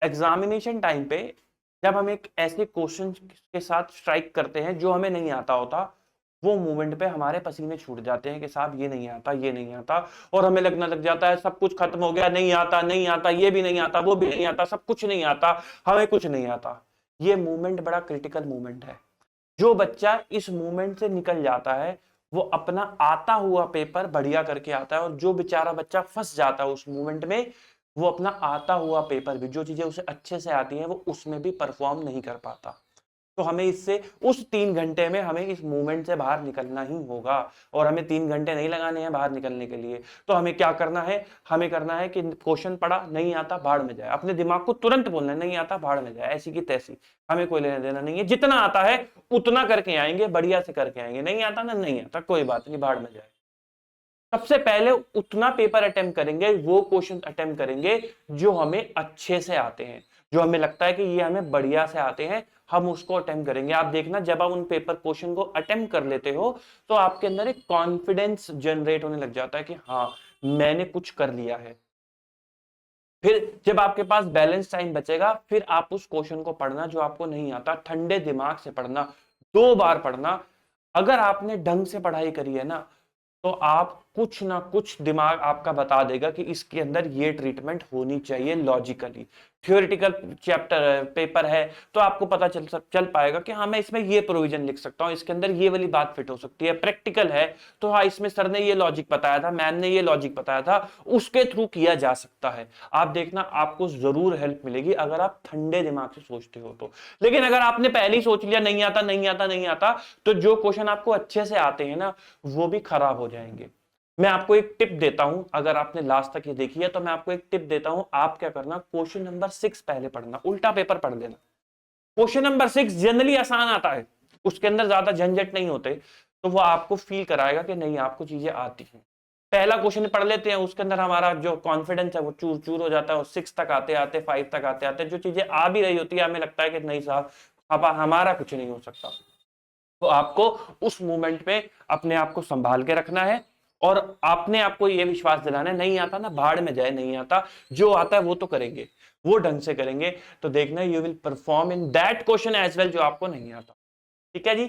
Examination time पे जब हम एक ऐसे क्वेश्चन के साथ स्ट्राइक करते हैं जो हमें नहीं आता होता, वो मोमेंट पे हमारे पसीने छूट जाते हैं कि साहब ये नहीं आता, ये नहीं आता, और हमें लगना लग जाता है सब कुछ खत्म हो गया, नहीं आता, नहीं आता, ये भी नहीं आता, वो भी नहीं आता, सब कुछ नहीं आता, हमें कुछ नहीं आता। ये मोमेंट बड़ा क्रिटिकल मोमेंट है। जो बच्चा इस मोमेंट से निकल जाता है वो अपना आता हुआ पेपर बढ़िया करके आता है, और जो बेचारा बच्चा फंस जाता है उस मोमेंट में, वो अपना आता हुआ पेपर भी, जो चीजें उसे अच्छे से आती हैं, वो उसमें भी परफॉर्म नहीं कर पाता। तो हमें इससे उस 3 घंटे में हमें इस मूवमेंट से बाहर निकलना ही होगा, और हमें 3 घंटे नहीं लगाने हैं बाहर निकलने के लिए। तो हमें क्या करना है, हमें करना है कि क्वेश्चन पढ़ा, नहीं आता, भाड़ में जाए, अपने दिमाग को तुरंत बोलना है नहीं आता, भाड़ में जाए, ऐसी की तैसी, हमें कोई लेना देना नहीं है, जितना आता है उतना करके आएंगे, बढ़िया से करके आएंगे, नहीं आता ना नहीं आता, कोई बात नहीं, भाड़ में जाए। सबसे पहले उतना पेपर अटेम्प्ट करेंगे, वो क्वेश्चन अटेम्प्ट करेंगे जो हमें अच्छे से आते हैं, जो हमें लगता है कि ये हमें बढ़िया से आते हैं, हम उसको अटेम्प्ट करेंगे। आप देखना जब आप उन पेपर क्वेश्चन को अटेम्प्ट कर लेते हो तो आपके अंदर एक कॉन्फिडेंस जनरेट होने लग जाता है कि हाँ मैंने कुछ कर लिया है। फिर जब आपके पास बैलेंस टाइम बचेगा, फिर आप उस क्वेश्चन को पढ़ना जो आपको नहीं आता, ठंडे दिमाग से पढ़ना, 2 बार पढ़ना। अगर आपने ढंग से पढ़ाई करी है ना, तो आप कुछ ना कुछ दिमाग आपका बता देगा कि इसके अंदर ये ट्रीटमेंट होनी चाहिए लॉजिकली। थ्योरेटिकल चैप्टर पेपर है तो आपको पता चल पाएगा कि हाँ मैं इसमें ये प्रोविजन लिख सकता हूँ, इसके अंदर ये वाली बात फिट हो सकती है। प्रैक्टिकल है तो हाँ इसमें सर ने ये लॉजिक बताया था, मैम ने ये लॉजिक बताया था, उसके थ्रू किया जा सकता है। आप देखना आपको जरूर हेल्प मिलेगी अगर आप ठंडे दिमाग से सोचते हो तो। लेकिन अगर आपने पहले ही सोच लिया नहीं आता, नहीं आता, नहीं आता, तो जो क्वेश्चन आपको अच्छे से आते हैं ना वो भी खराब हो जाएंगे। मैं आपको एक टिप देता हूं, अगर आपने लास्ट तक ये देखी है तो मैं आपको एक टिप देता हूं, आप क्या करना, क्वेश्चन नंबर 6 पहले पढ़ना, उल्टा पेपर पढ़ लेना। क्वेश्चन नंबर 6 जनरली आसान आता है, उसके अंदर ज्यादा झंझट नहीं होते, तो वो आपको फील कराएगा कि नहीं आपको चीजें आती हैं। पहला क्वेश्चन पढ़ लेते हैं, उसके अंदर हमारा जो कॉन्फिडेंस है वो चूर चूर हो जाता है, और 6 तक आते आते 5 तक आते आते जो चीजें आ भी रही होती है हमें लगता है कि नहीं साहब अब हमारा कुछ नहीं हो सकता। तो आपको उस मोमेंट पे अपने आप को संभाल के रखना है, और आपने आपको यह विश्वास दिलाना है नहीं आता ना भाड़ में जाए, नहीं आता, जो आता है वो तो करेंगे, वो ढंग से करेंगे, तो देखना you will perform in that question as well जो आपको नहीं आता। ठीक है जी।